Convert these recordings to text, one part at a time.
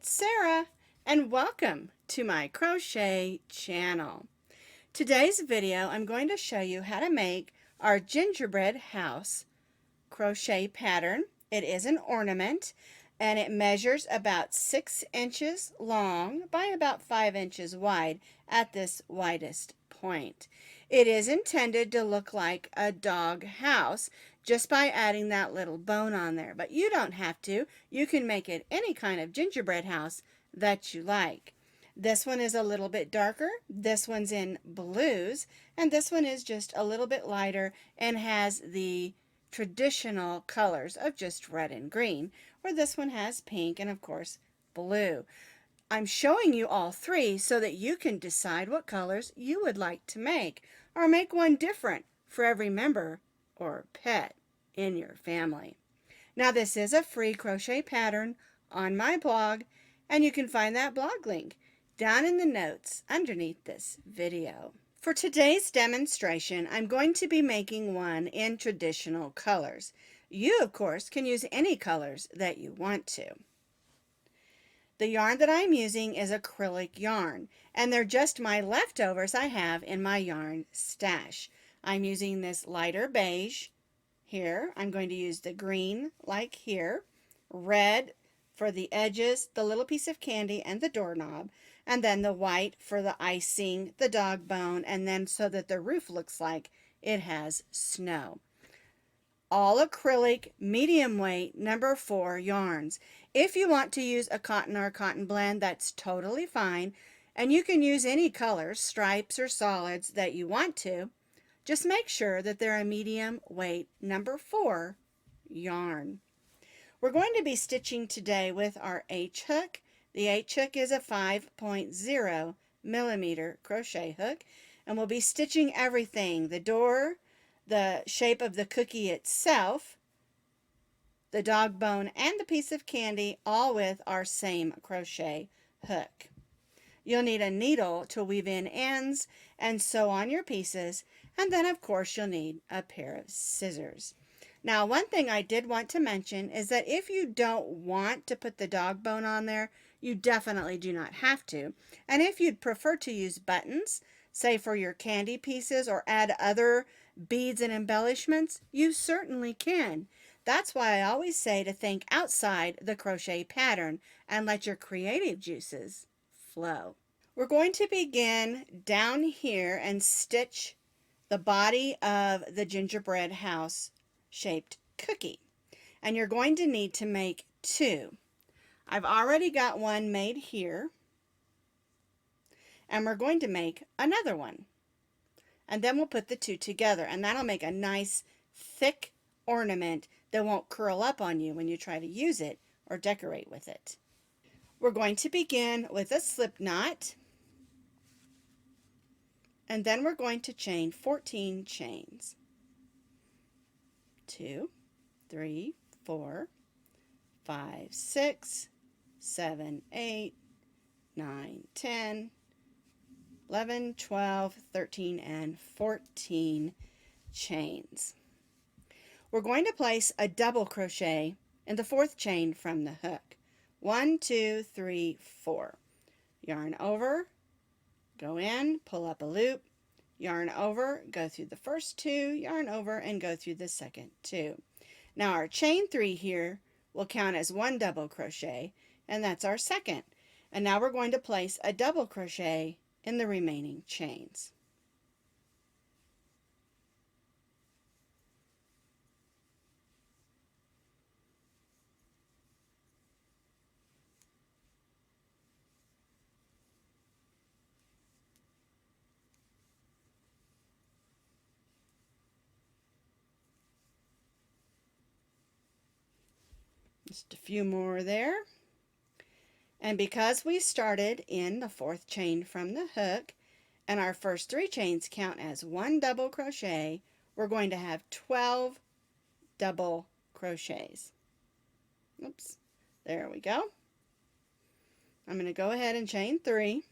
it's Sarah, and welcome to my crochet channel. Today's video I'm going to show you how to make our gingerbread house crochet pattern. It is an ornament and it measures about 6 inches long by about 5 inches wide at this widest point. It is intended to look like a dog house just by adding that little bone on there, but you don't have to. You can make it any kind of gingerbread house that you like. This one is a little bit darker, this one's in blues, and this one is just a little bit lighter and has the traditional colors of just red and green, where this one has pink and of course blue. I'm showing you all three so that you can decide what colors you would like to make, or make one different for every member or pet in your family. Now this is a free crochet pattern on my blog, and you can find that blog link down in the notes underneath this video. For today's demonstration, I'm going to be making one in traditional colors. You, of course, can use any colors that you want to. The yarn that I'm using is acrylic yarn, and they're just my leftovers I have in my yarn stash. I'm using this lighter beige here. I'm going to use the green like here, red for the edges, the little piece of candy, and the doorknob, and then the white for the icing, the dog bone, and then so that the roof looks like it has snow. All acrylic, medium weight, number 4 yarns. If you want to use a cotton or a cotton blend, that's totally fine, and you can use any colors, stripes or solids that you want to. Just make sure that they're a medium weight, number 4 yarn. We're going to be stitching today with our H hook. The H hook is a 5.0 millimeter crochet hook, and we'll be stitching everything: the door, the shape of the cookie itself, the dog bone, and the piece of candy, all with our same crochet hook. You'll need a needle to weave in ends and sew on your pieces, and then of course you'll need a pair of scissors. Now, one thing I did want to mention is that if you don't want to put the dog bone on there, you definitely do not have to. And if you'd prefer to use buttons, say for your candy pieces, or add other beads and embellishments, you certainly can. That's why I always say to think outside the crochet pattern and let your creative juices flow. We're going to begin down here and stitch the body of the gingerbread house shaped cookie, and you're going to need to make 2. I've already got one made here, and we're going to make another one, and then we'll put the 2 together, and that'll make a nice thick ornament that won't curl up on you when you try to use it or decorate with it. We're going to begin with a slip knot, and then we're going to chain 14 chains. 2, 3, 4, 5, 6, 7, 8, 9, 10, 11, 12, 13, and 14 chains. We're going to place a double crochet in the 4th chain from the hook. 1, 2, 3, 4. Yarn over, go in, pull up a loop, yarn over, go through the first 2, yarn over, and go through the second 2. Now our chain 3 here will count as 1 double crochet, and that's our second. And now we're going to place a double crochet in the remaining chains. Just a few more there. And because we started in the 4th chain from the hook, and our first 3 chains count as 1 double crochet, we're going to have 12 double crochets. Oops, there we go. I'm going to go ahead and chain 3.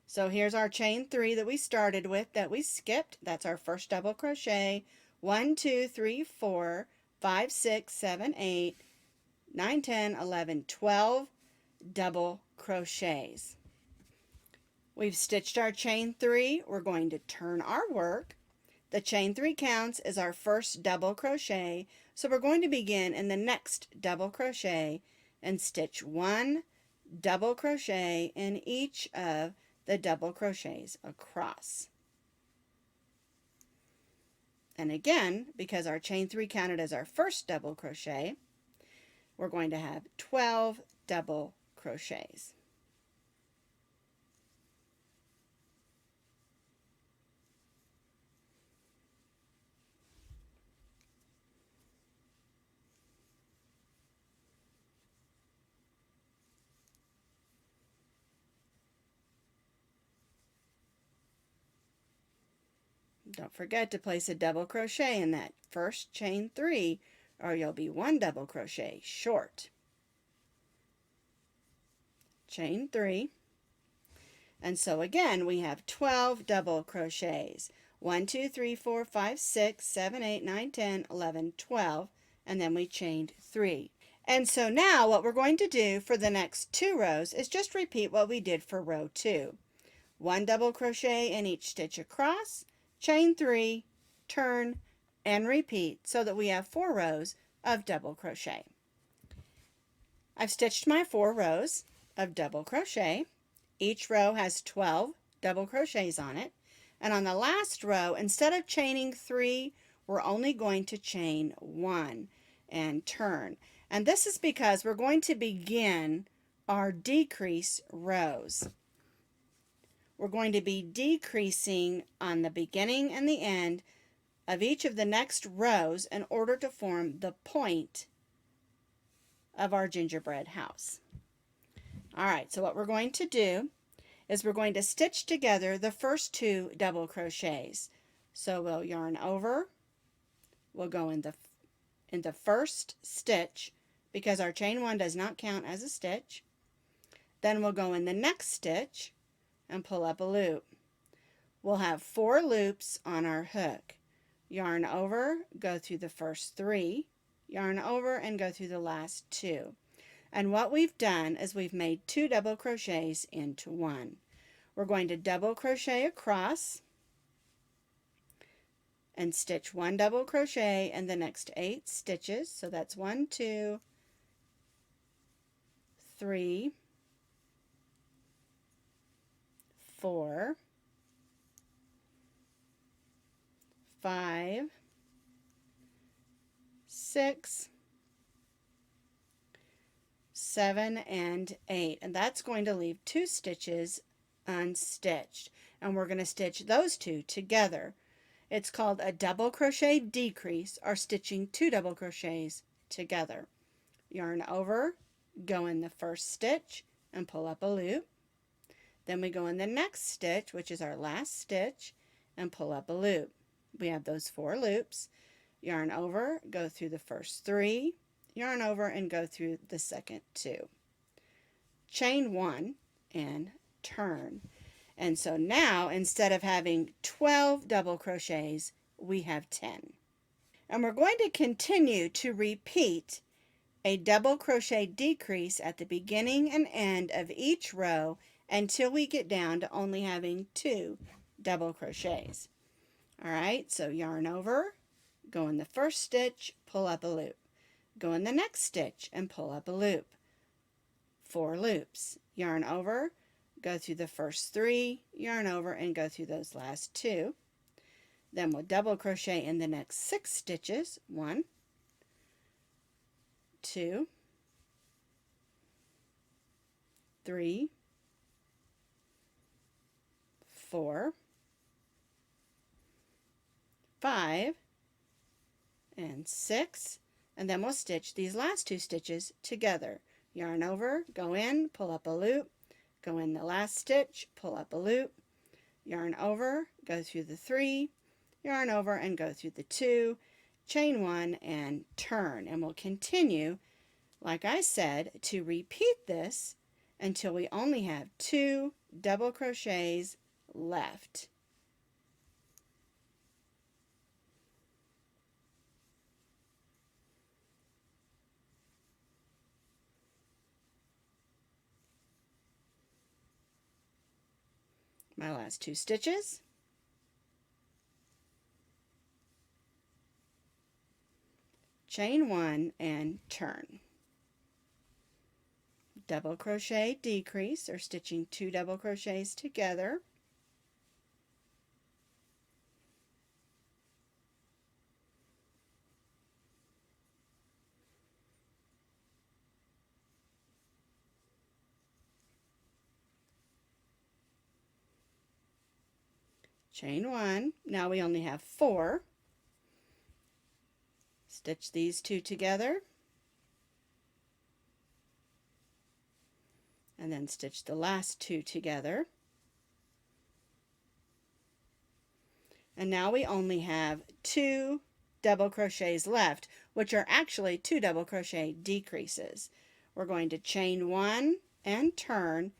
So here's our chain 3 that we started with that we skipped. That's our first double crochet. 1, 2, 3, 4, 5, 6, 7, 8, 9, 10, 11, 12 double crochets. We've stitched our chain 3. We're going to turn our work. The chain 3 counts as our first double crochet, so we're going to begin in the next double crochet and stitch 1 double crochet in each of the double crochets across. And again, because our chain 3 counted as our first double crochet, we're going to have 12 double crochets. Don't forget to place a double crochet in that first chain 3, or you'll be 1 double crochet short. Chain 3. And so again, we have 12 double crochets. 1, 2, 3, 4, 5, 6, 7, 8, 9, 10, 11, 12, and then we chained 3. And so now what we're going to do for the next 2 rows is just repeat what we did for row 2. 1 double crochet in each stitch across, chain 3, turn, and repeat so that we have 4 rows of double crochet. I've stitched my 4 rows of double crochet. Each row has 12 double crochets on it, and on the last row, instead of chaining 3, we're only going to chain 1 and turn. And this is because we're going to begin our decrease rows. We're going to be decreasing on the beginning and the end of each of the next rows in order to form the point of our gingerbread house. Alright, so what we're going to do is we're going to stitch together the first 2 double crochets. So we'll yarn over, we'll go in the first stitch because our chain 1 does not count as a stitch. Then we'll go in the next stitch and pull up a loop. We'll have 4 loops on our hook. Yarn over, go through the first 3, yarn over and go through the last 2. And what we've done is we've made 2 double crochets into 1. We're going to double crochet across and stitch 1 double crochet in the next 8 stitches. So that's 1, 2, 3, 4, 5, 6, 7, and 8. And that's going to leave 2 stitches unstitched. And we're going to stitch those 2 together. It's called a double crochet decrease, or stitching 2 double crochets together. Yarn over, go in the first stitch and pull up a loop. Then we go in the next stitch, which is our last stitch, and pull up a loop. We have those 4 loops. Yarn over, go through the first 3, yarn over and go through the second 2. Chain 1 and turn. And so now, instead of having 12 double crochets, we have 10. And we're going to continue to repeat a double crochet decrease at the beginning and end of each row until we get down to only having 2 double crochets. Alright, so yarn over, go in the first stitch, pull up a loop. Go in the next stitch and pull up a loop. 4 loops. Yarn over, go through the first 3, yarn over and go through those last 2. Then we'll double crochet in the next 6 stitches. 1, 2, 3, 4, 5, and 6, and then we'll stitch these last 2 stitches together. Yarn over, go in, pull up a loop, go in the last stitch, pull up a loop, yarn over, go through the 3, yarn over and go through the 2, chain 1 and turn. And we'll continue, like I said, to repeat this until we only have 2 double crochets left. my last 2 stitches, chain 1 and turn. Double crochet, decrease, or stitching 2 double crochets together. Chain 1. Now we only have 4. Stitch these 2 together, and then stitch the last 2 together. And now we only have 2 double crochets left, which are actually 2 double crochet decreases. We're going to chain 1 and turn,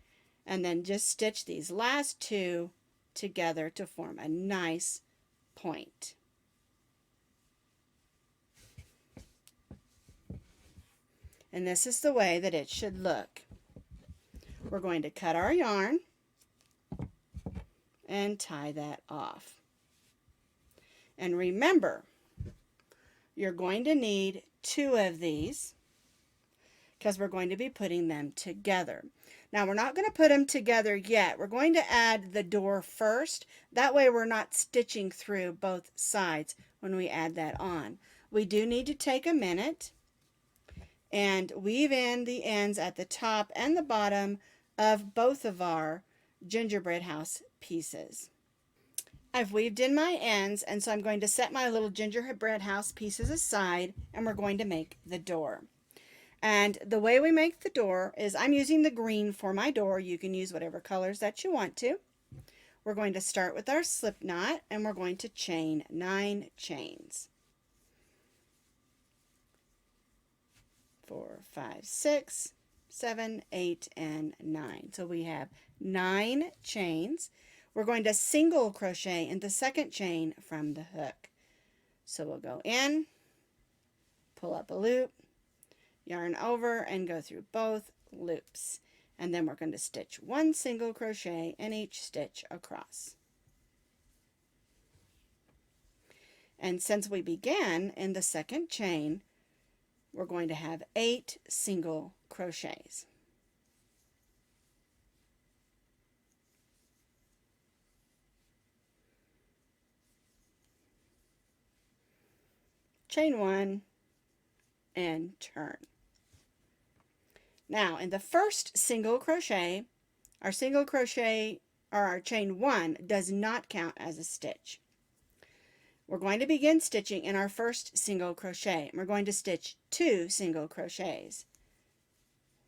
and then just stitch these last 2 together to form a nice point. And this is the way that it should look. We're going to cut our yarn and tie that off. And remember, you're going to need 2 of these because we're going to be putting them together. Now we're not going to put them together yet. We're going to add the door first. That way we're not stitching through both sides when we add that on. We do need to take a minute and weave in the ends at the top and the bottom of both of our gingerbread house pieces. I've weaved in my ends, and so I'm going to set my little gingerbread house pieces aside, and we're going to make the door. And the way we make the door is I'm using the green for my door. You can use whatever colors that you want to. We're going to start with our slip knot, and we're going to chain 9 chains. 4, 5, 6, 7, 8, and 9. So we have 9 chains. We're going to single crochet in the second chain from the hook. So we'll go in, pull up a loop, yarn over, and go through both loops. And then we're going to stitch 1 single crochet in each stitch across. And since we began in the second chain, we're going to have 8 single crochets. Chain 1 and turn. Now in the first single crochet, our single crochet or our chain 1 does not count as a stitch. We're going to begin stitching in our first single crochet. We're going to stitch 2 single crochets,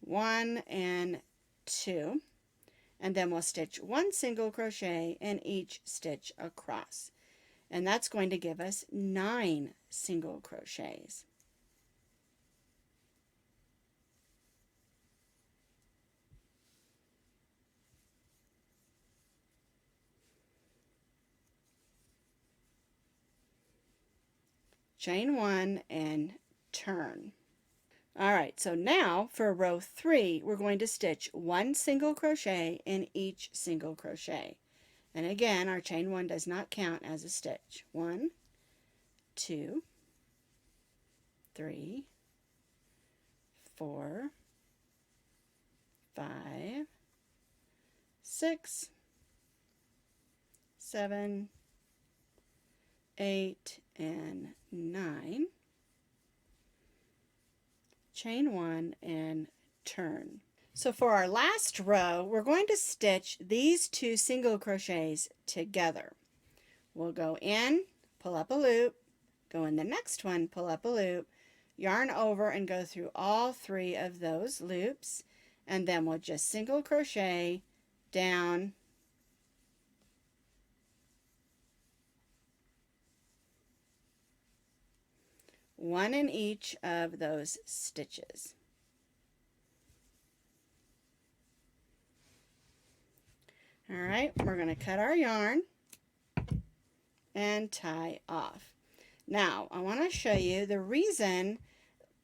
1 and 2, and then we'll stitch 1 single crochet in each stitch across. And that's going to give us 9 single crochets. Chain 1 and turn. Alright, so now for row 3, we're going to stitch 1 single crochet in each single crochet. And again, our chain 1 does not count as a stitch. 1, 2, 3, 4, 5, 6, 7, 8, and 9. Chain 1 and turn. So for our last row, we're going to stitch these 2 single crochets together. We'll go in, pull up a loop, go in the next one, pull up a loop, yarn over and go through all 3 of those loops, and then we'll just single crochet down one in each of those stitches. Alright, we're going to cut our yarn and tie off. Now, I want to show you the reason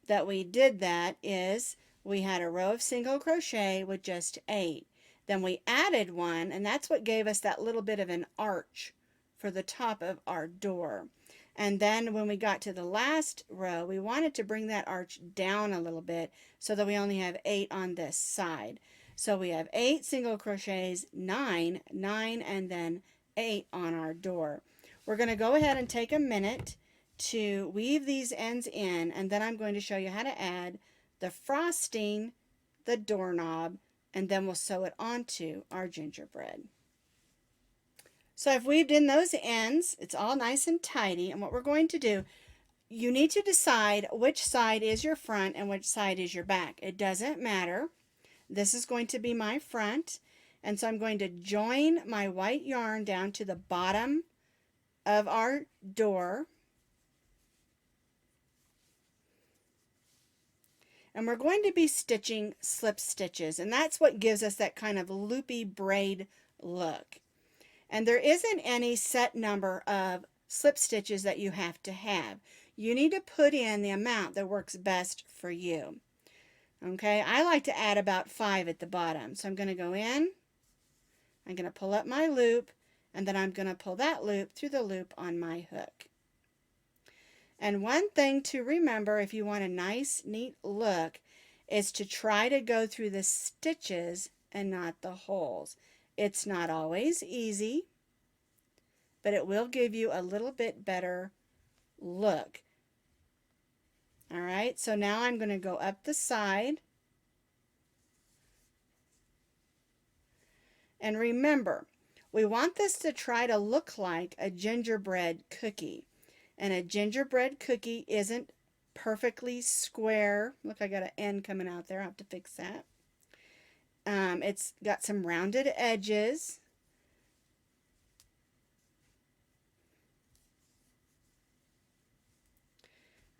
that we did that is we had a row of single crochet with just 8. Then we added one, and that's what gave us that little bit of an arch for the top of our door. And then when we got to the last row, we wanted to bring that arch down a little bit so that we only have 8 on this side. So we have 8 single crochets, 9, 9, and then 8 on our door. We're going to go ahead and take a minute to weave these ends in, and then I'm going to show you how to add the frosting, the doorknob, and then we'll sew it onto our gingerbread. So I've weaved in those ends. It's all nice and tidy, and what we're going to do, you need to decide which side is your front and which side is your back. It doesn't matter. This is going to be my front, and so I'm going to join my white yarn down to the bottom of our door, and we're going to be stitching slip stitches, and that's what gives us that kind of loopy braid look. And there isn't any set number of slip stitches that you have to have. You need to put in the amount that works best for you. Okay, I like to add about 5 at the bottom. So I'm going to go in, I'm going to pull up my loop, and then I'm going to pull that loop through the loop on my hook. And one thing to remember if you want a nice, neat look is to try to go through the stitches and not the holes. It's not always easy, but it will give you a little bit better look. All right, so now I'm going to go up the side. And remember, we want this to try to look like a gingerbread cookie. And a gingerbread cookie isn't perfectly square. Look, I got an end coming out there. I'll have to fix that. It's got some rounded edges.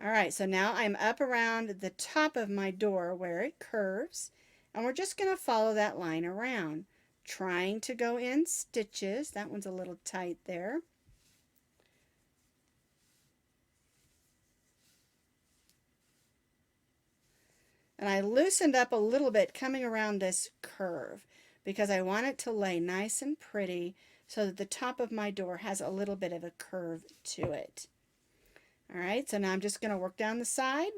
All right, so now I'm up around the top of my door where it curves, and we're just going to follow that line around, trying to go in stitches. That one's a little tight there. And I loosened up a little bit coming around this curve because I want it to lay nice and pretty so that the top of my door has a little bit of a curve to it. All right, so now I'm just going to work down the side,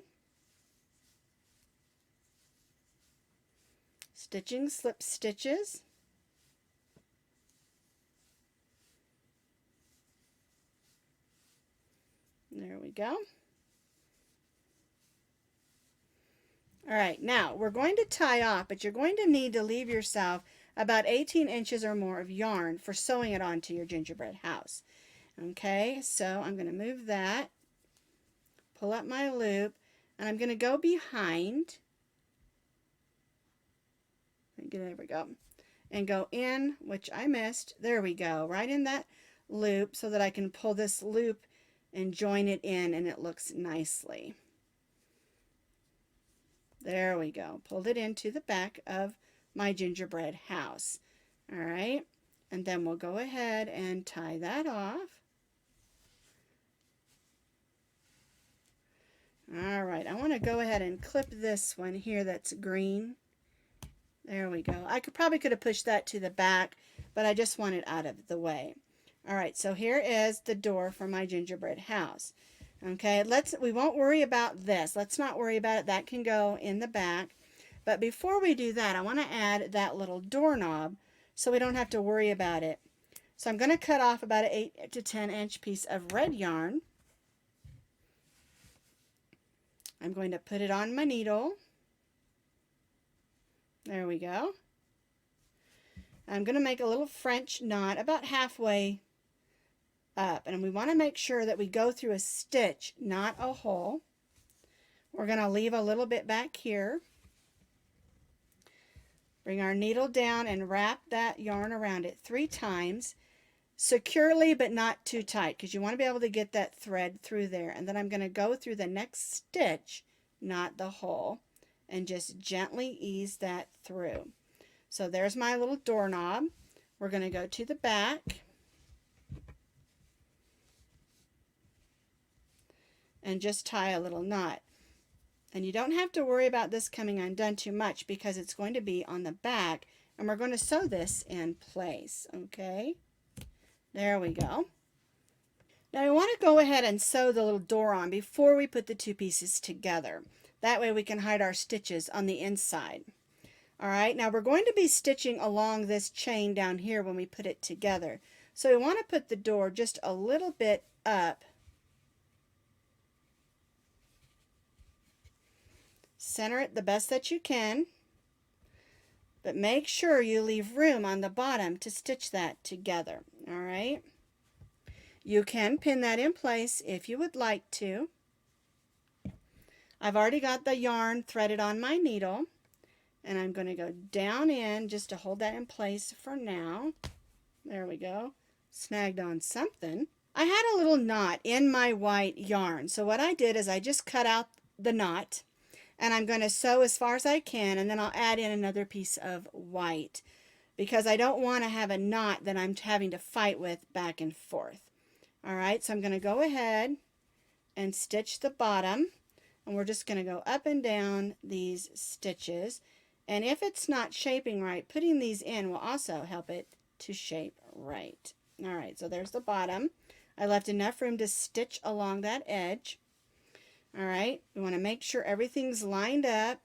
stitching slip stitches. There we go. All right, now we're going to tie off, but you're going to need to leave yourself about 18 inches or more of yarn for sewing it onto your gingerbread house. Okay, so I'm going to move that, pull up my loop, and I'm going to go behind. There we go. And go in, which I missed. There we go, right in that loop so that I can pull this loop and join it in and it looks nicely. There we go. Pulled it into the back of my gingerbread house. All right, and then we'll go ahead and tie that off. All right, I want to go ahead and clip this one here that's green. There we go. I probably could have pushed that to the back, but I just want it out of the way. All right, so here is the door for my gingerbread house. Okay, we won't worry about this. Let's not worry about it. That can go in the back. But before we do that, I want to add that little doorknob so we don't have to worry about it. So I'm going to cut off about an 8 to 10 inch piece of red yarn. I'm going to put it on my needle. There we go. I'm going to make a little French knot about halfway up, and we want to make sure that we go through a stitch, not a hole. We're going to leave a little bit back here. Bring our needle down and wrap that yarn around it 3 times, securely but not too tight, because you want to be able to get that thread through there. And then I'm going to go through the next stitch, not the hole, and just gently ease that through. So there's my little doorknob. We're going to go to the back. And just tie a little knot. And you don't have to worry about this coming undone too much because it's going to be on the back and we're going to sew this in place. Okay, there we go. Now we want to go ahead and sew the little door on before we put the two pieces together. That way we can hide our stitches on the inside. Alright, now we're going to be stitching along this chain down here when we put it together. So we want to put the door just a little bit up. Center it the best that you can, but make sure you leave room on the bottom to stitch that together. Alright, you can pin that in place if you would like to. I've already got the yarn threaded on my needle, and I'm going to go down in just to hold that in place for now. There we go. Snagged on something. I had a little knot in my white yarn, so what I did is I just cut out the knot, and I'm going to sew as far as I can, and then I'll add in another piece of white because I don't want to have a knot that I'm having to fight with back and forth. Alright, so I'm going to go ahead and stitch the bottom, and we're just going to go up and down these stitches, and if it's not shaping right, putting these in will also help it to shape right. Alright, so there's the bottom. I left enough room to stitch along that edge. Alright, we want to make sure everything's lined up,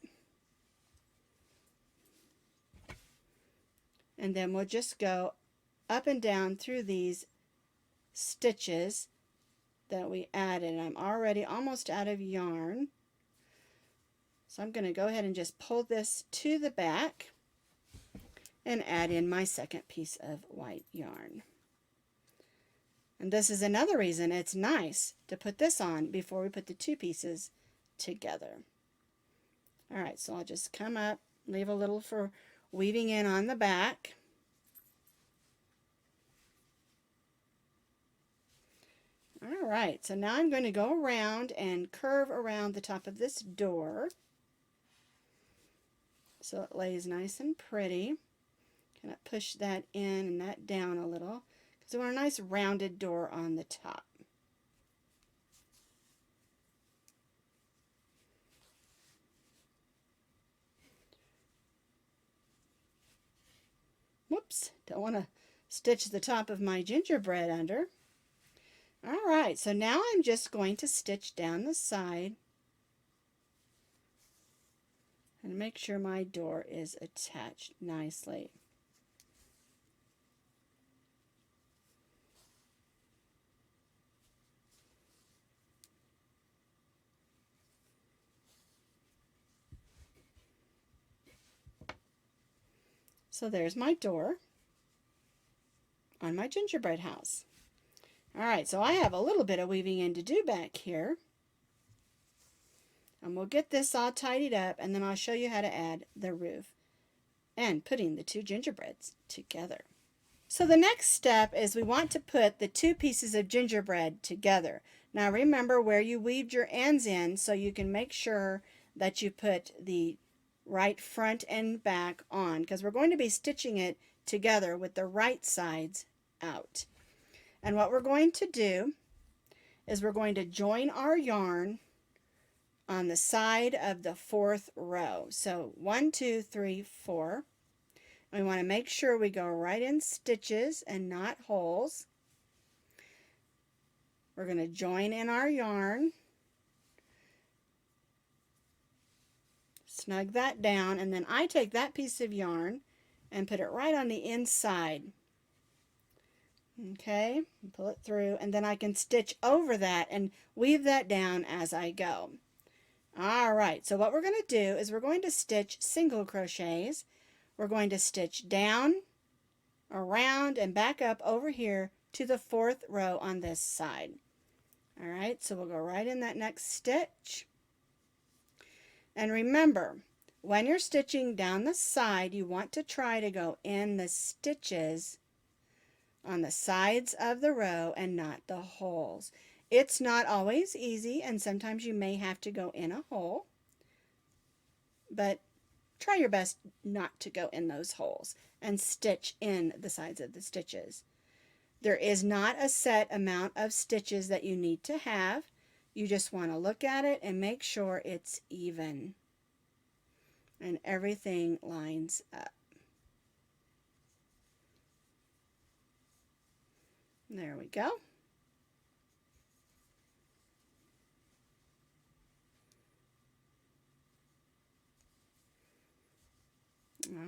and then we'll just go up and down through these stitches that we added. I'm already almost out of yarn, so I'm going to go ahead and just pull this to the back and add in my second piece of white yarn. And this is another reason it's nice to put this on before we put the two pieces together. Alright, so I'll just come up, leave a little for weaving in on the back. Alright, so now I'm going to go around and curve around the top of this door so it lays nice and pretty. Kind of push that in and that down a little because we want a nice rounded door on the top. Whoops, don't want to stitch the top of my gingerbread under. Alright, so now I'm just going to stitch down the side and make sure my door is attached nicely. So there's my door on my gingerbread house. Alright, so I have a little bit of weaving in to do back here. And we'll get this all tidied up, and then I'll show you how to add the roof and putting the two gingerbreads together. So the next step is we want to put the two pieces of gingerbread together. Now remember where you weaved your ends in so you can make sure that you put the right front and back on, because we're going to be stitching it together with the right sides out. And what we're going to do is we're going to join our yarn on the side of the fourth row. So 1, 2, 3, 4. We want to make sure we go right in stitches and not holes. We're going to join in our yarn, snug that down, and then I take that piece of yarn and put it right on the inside. Okay, pull it through, and then I can stitch over that and weave that down as I go. Alright, so what we're going to do is we're going to stitch single crochets. We're going to stitch down, around, and back up over here to the fourth row on this side. Alright, so we'll go right in that next stitch. And remember, when you're stitching down the side, you want to try to go in the stitches on the sides of the row and not the holes. It's not always easy, and sometimes you may have to go in a hole, but try your best not to go in those holes and stitch in the sides of the stitches. There is not a set amount of stitches that you need to have. You just want to look at it and make sure it's even and everything lines up. There we go.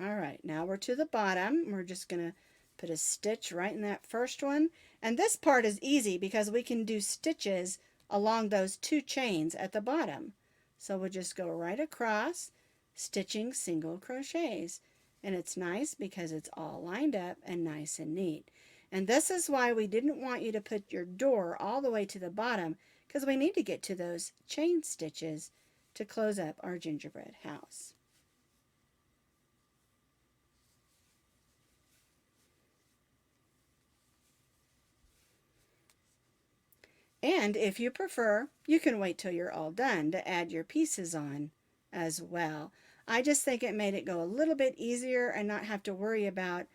All right, now we're to the bottom. We're just going to put a stitch right in that first one. And this part is easy because we can do stitches along those 2 chains at the bottom. So we'll just go right across, stitching single crochets. And it's nice because it's all lined up and nice and neat. And this is why we didn't want you to put your door all the way to the bottom, because we need to get to those chain stitches to close up our gingerbread house. And if you prefer, you can wait till you're all done to add your pieces on as well. I just think it made it go a little bit easier and not have to worry about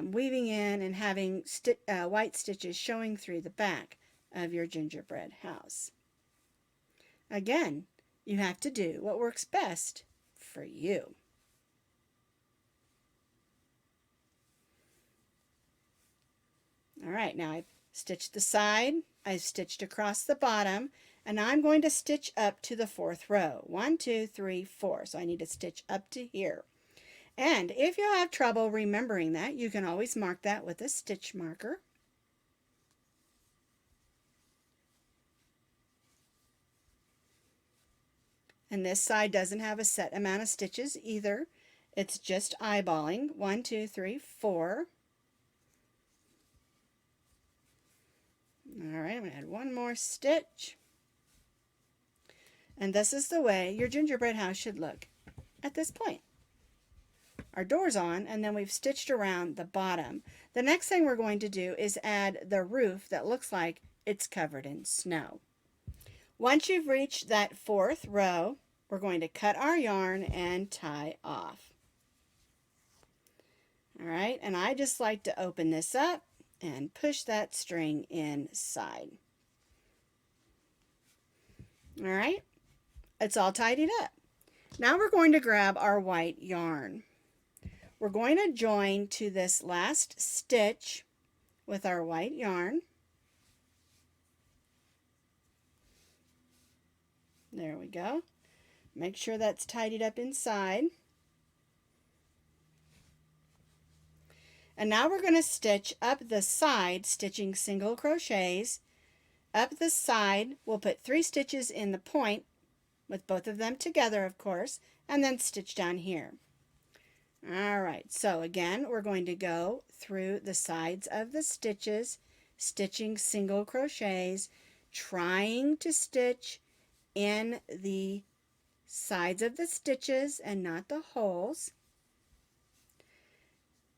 weaving in and having white stitches showing through the back of your gingerbread house. Again, you have to do what works best for you. All right, now I've stitched the side, I've stitched across the bottom, and now I'm going to stitch up to the 4th row. 1, 2, 3, 4. So I need to stitch up to here. And if you have trouble remembering that, you can always mark that with a stitch marker. And this side doesn't have a set amount of stitches either. It's just eyeballing. 1, 2, 3, 4. All right, I'm going to add one more stitch. And this is the way your gingerbread house should look at this point. Our door's on, and then we've stitched around the bottom. The next thing we're going to do is add the roof that looks like it's covered in snow. Once you've reached that 4th row, we're going to cut our yarn and tie off. All right, and I just like to open this up and push that string inside. All right, it's all tidied up. Now we're going to grab our white yarn. We're going to join to this last stitch with our white yarn. There we go. Make sure that's tidied up inside. And now we're going to stitch up the side, stitching single crochets. Up the side, we'll put 3 stitches in the point, with both of them together, of course, and then stitch down here. All right, so again, we're going to go through the sides of the stitches, stitching single crochets, trying to stitch in the sides of the stitches and not the holes.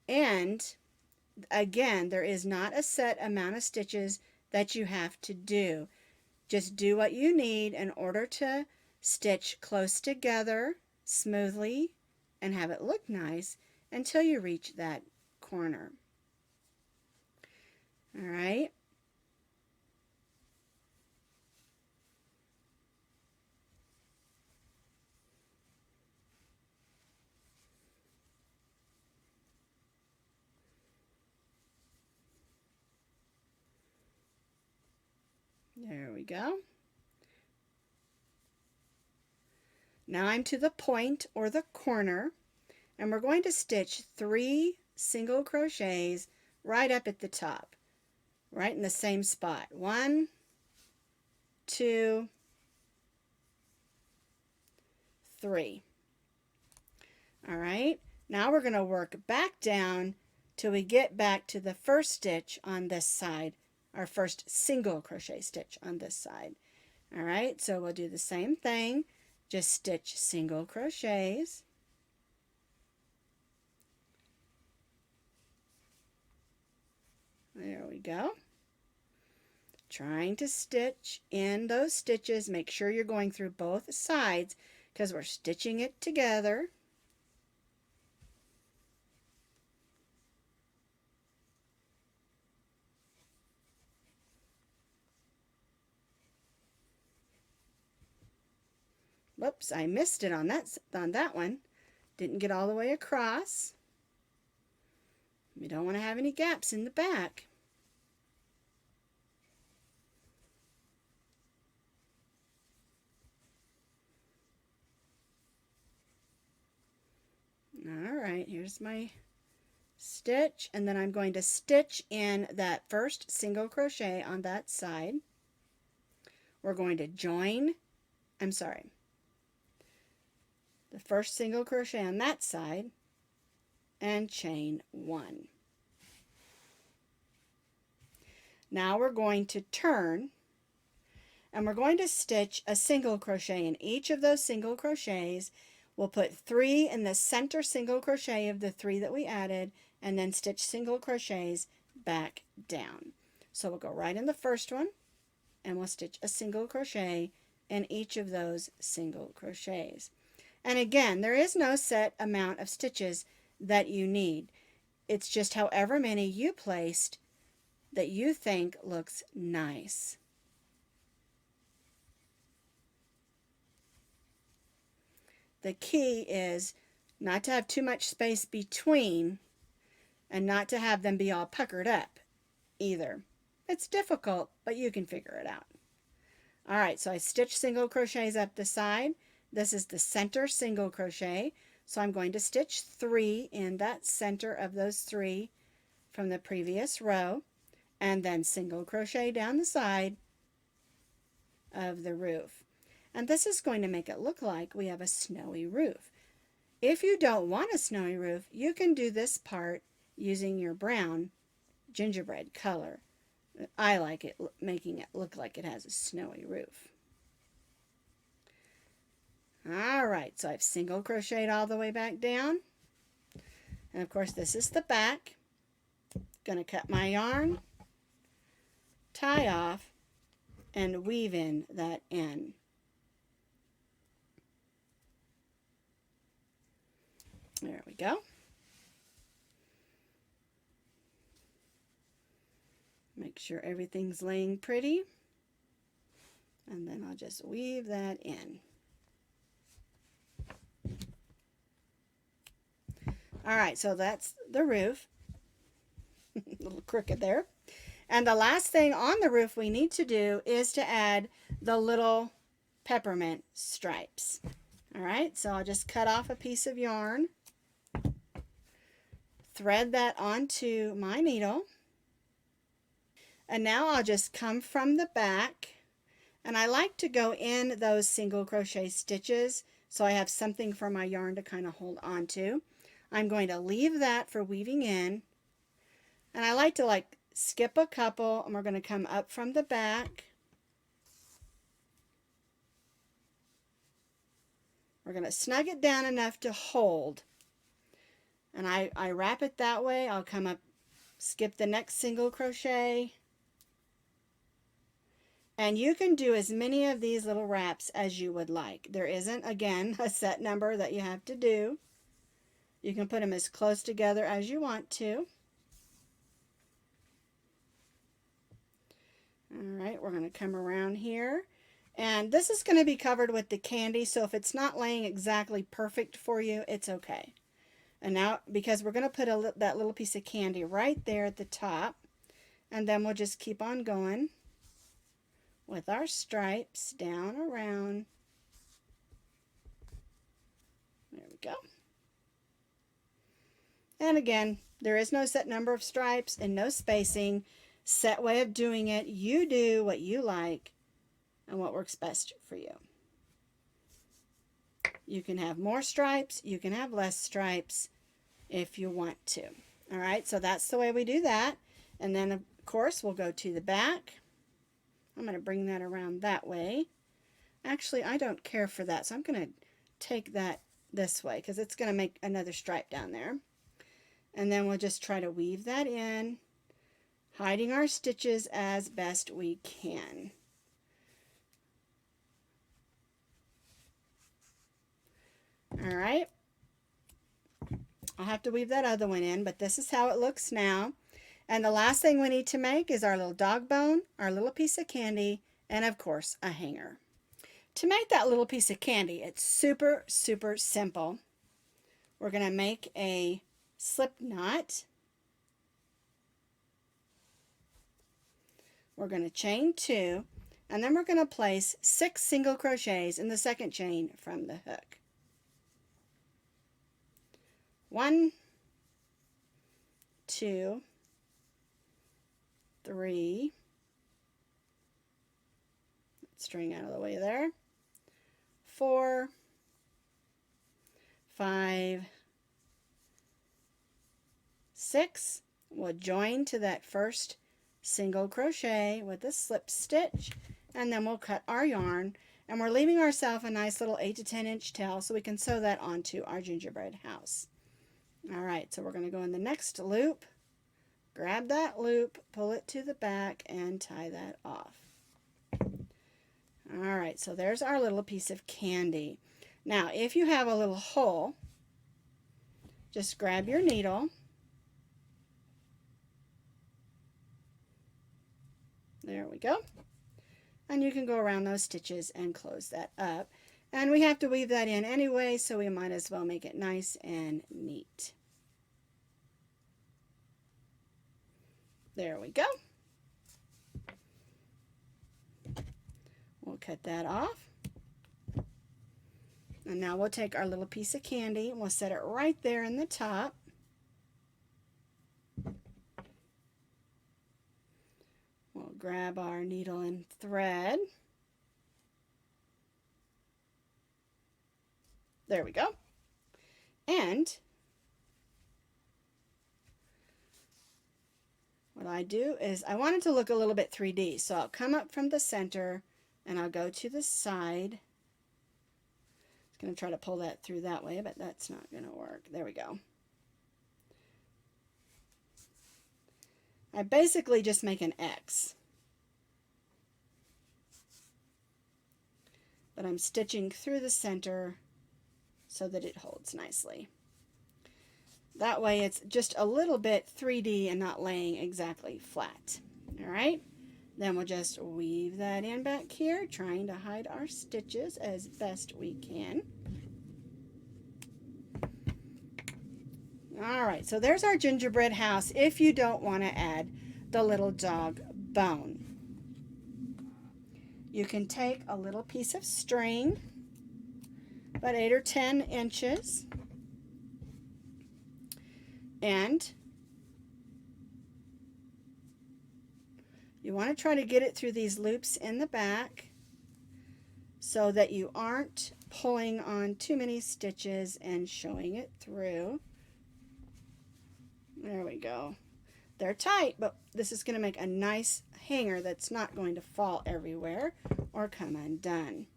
And again, there is not a set amount of stitches that you have to do. Just do what you need in order to stitch close together smoothly and have it look nice until you reach that corner. All right. There we go. Now I'm to the point or the corner, and we're going to stitch 3 single crochets right up at the top, right in the same spot. 1, 2, 3. All right, now we're going to work back down till we get back to the first stitch on this side, our first single crochet stitch on this side. All right, so we'll do the same thing, just stitch single crochets. There we go. Trying to stitch in those stitches. Make sure you're going through both sides because we're stitching it together. Whoops, I missed it on that one. Didn't get all the way across. We don't want to have any gaps in the back. right, here's my stitch, and then I'm going to stitch in that first single crochet on that side. We're going to join, the first single crochet on that side and chain 1. Now we're going to turn, and we're going to stitch a single crochet in each of those single crochets. We'll put 3 in the center single crochet of the 3 that we added, and then stitch single crochets back down. So we'll go right in the first one, and we'll stitch a single crochet in each of those single crochets. And again, there is no set amount of stitches that you need. It's just however many you placed that you think looks nice. The key is not to have too much space between and not to have them be all puckered up either. It's difficult, but you can figure it out. All right, so I stitched single crochets up the side. This is the center single crochet, so I'm going to stitch 3 in that center of those 3 from the previous row, and then single crochet down the side of the roof. And this is going to make it look like we have a snowy roof. If you don't want a snowy roof, you can do this part using your brown gingerbread color. I like it making it look like it has a snowy roof. Alright, so I've single crocheted all the way back down. And of course this is the back. Gonna cut my yarn, tie off, and weave in that end. There we go. Make sure everything's laying pretty, and then I'll just weave that in. Alright, so that's the roof. A little crooked there. And the last thing on the roof we need to do is to add the little peppermint stripes. Alright, so I'll just cut off a piece of yarn, thread that onto my needle, and now I'll just come from the back, and I like to go in those single crochet stitches so I have something for my yarn to kind of hold on to. I'm going to leave that for weaving in, and I like to skip a couple, and we're going to come up from the back. We're going to snug it down enough to hold, and I wrap it that way. I'll come up, skip the next single crochet, and you can do as many of these little wraps as you would like. There isn't, again, a set number that you have to do. You can put them as close together as you want to. Alright, we're going to come around here. And this is going to be covered with the candy, so if it's not laying exactly perfect for you, it's okay. And now, because we're going to put that little piece of candy right there at the top, and then we'll just keep on going with our stripes down around. There we go. And again, there is no set number of stripes and no spacing. Set way of doing it. You do what you like and what works best for you. You can have more stripes, you can have less stripes if you want to. Alright, so that's the way we do that. And then of course we'll go to the back. I'm going to bring that around that way. Actually, I don't care for that, so I'm going to take that this way because it's going to make another stripe down there. And then we'll just try to weave that in, hiding our stitches as best we can. Alright, I'll have to weave that other one in, but this is how it looks now. And the last thing we need to make is our little dog bone, our little piece of candy, and of course a hanger. To make that little piece of candy, it's super, super simple. We're going to make a slip knot. We're going to chain 2, and then we're going to place 6 single crochets in the second chain from the hook. 1, 2, 3, string out of the way there, 4, 5, 6. We'll join to that first single crochet with a slip stitch, and then we'll cut our yarn, and we're leaving ourselves a nice little 8 to 10 inch tail so we can sew that onto our gingerbread house. Alright, so we're going to go in the next loop, grab that loop, pull it to the back, and tie that off. Alright, so there's our little piece of candy. Now, if you have a little hole, just grab your needle. There we go. And you can go around those stitches and close that up. And we have to weave that in anyway, so we might as well make it nice and neat. There we go. We'll cut that off. And now we'll take our little piece of candy and we'll set it right there in the top. We'll grab our needle and thread. There we go. And what I do is I want it to look a little bit 3D. So I'll come up from the center and I'll go to the side. I'm going to try to pull that through that way, but that's not going to work. There we go. I basically just make an X. But I'm stitching through the center so that it holds nicely. That way it's just a little bit 3D and not laying exactly flat. Alright, then we'll just weave that in back here, trying to hide our stitches as best we can. Alright, so there's our gingerbread house if you don't want to add the little dog bone. You can take a little piece of string, about 8 or 10 inches, and you want to try to get it through these loops in the back so that you aren't pulling on too many stitches and showing it through. There we go. They're tight, but this is going to make a nice hanger that's not going to fall everywhere or come undone.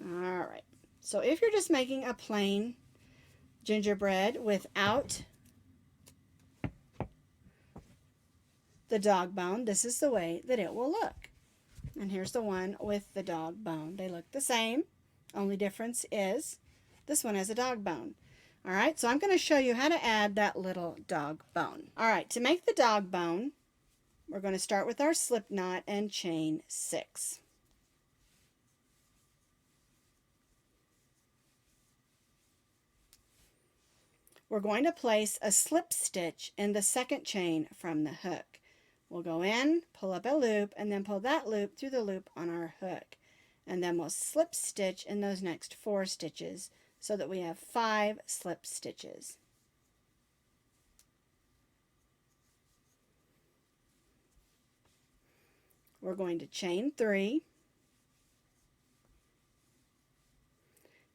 Alright, so if you're just making a plain gingerbread without the dog bone, this is the way that it will look. And here's the one with the dog bone. They look the same, only difference is this one has a dog bone. Alright, so I'm going to show you how to add that little dog bone. Alright, to make the dog bone, we're going to start with our slip knot and chain 6. We're going to place a slip stitch in the second chain from the hook. We'll go in, pull up a loop, and then pull that loop through the loop on our hook. And then we'll slip stitch in those next 4 stitches so that we have 5 slip stitches. We're going to chain 3,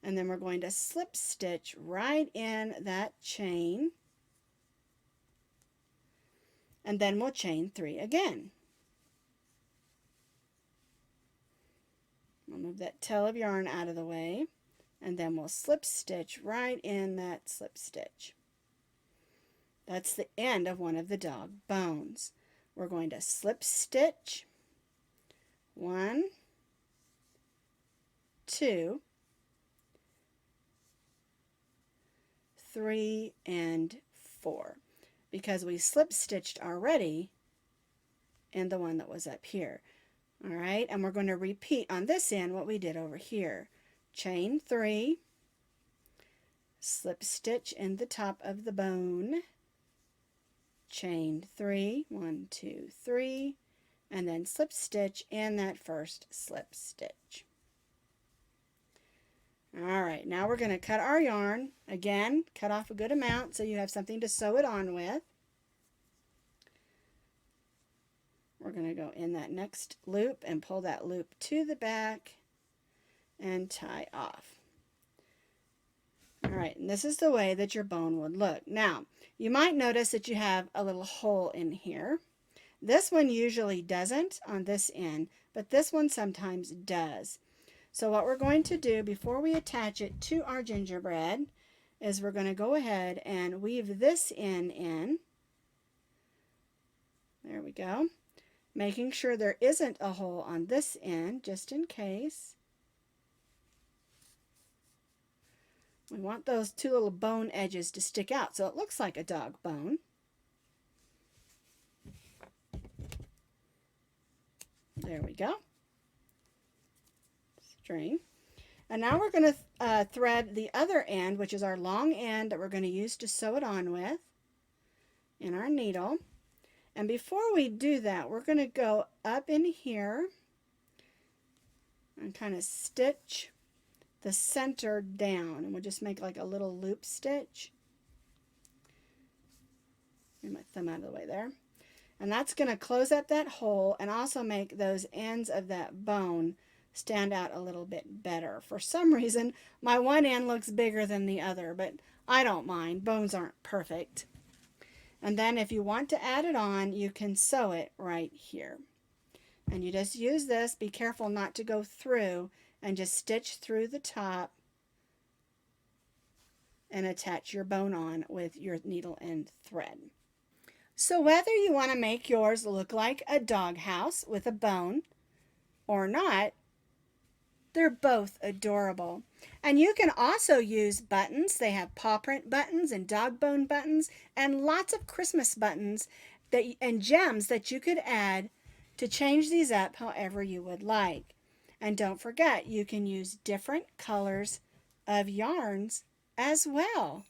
and then we're going to slip stitch right in that chain, and then we'll chain 3 again. I'll move that tail of yarn out of the way, and then we'll slip stitch right in that slip stitch. That's the end of one of the dog bones. We're going to slip stitch 1, 2, 3, and 4, because we slip stitched already in the one that was up here. Alright, and we're going to repeat on this end what we did over here. Chain 3, slip stitch in the top of the bone, chain 3, 1, 2, 3, and then slip stitch in that first slip stitch. All right, now we're going to cut our yarn. Again, cut off a good amount so you have something to sew it on with. We're going to go in that next loop and pull that loop to the back and tie off. All right, and this is the way that your bone would look. Now, you might notice that you have a little hole in here. This one usually doesn't on this end, but this one sometimes does. So what we're going to do before we attach it to our gingerbread is we're going to go ahead and weave this end in. There we go. Making sure there isn't a hole on this end, just in case. We want those two little bone edges to stick out so it looks like a dog bone. There we go. String. And now we're going to thread the other end, which is our long end that we're going to use to sew it on with, in our needle. And before we do that, we're going to go up in here and kind of stitch the center down, and we'll just make like a little loop stitch. Get my thumb out of the way there. And that's going to close up that hole and also make those ends of that bone stand out a little bit better. For some reason, my one end looks bigger than the other, but I don't mind. Bones aren't perfect. And then if you want to add it on, you can sew it right here. And you just use this. Be careful not to go through, and just stitch through the top and attach your bone on with your needle and thread. So whether you want to make yours look like a doghouse with a bone or not, they're both adorable. And you can also use buttons. They have paw print buttons and dog bone buttons and lots of Christmas buttons and gems that you could add to change these up however you would like. And don't forget, you can use different colors of yarns as well.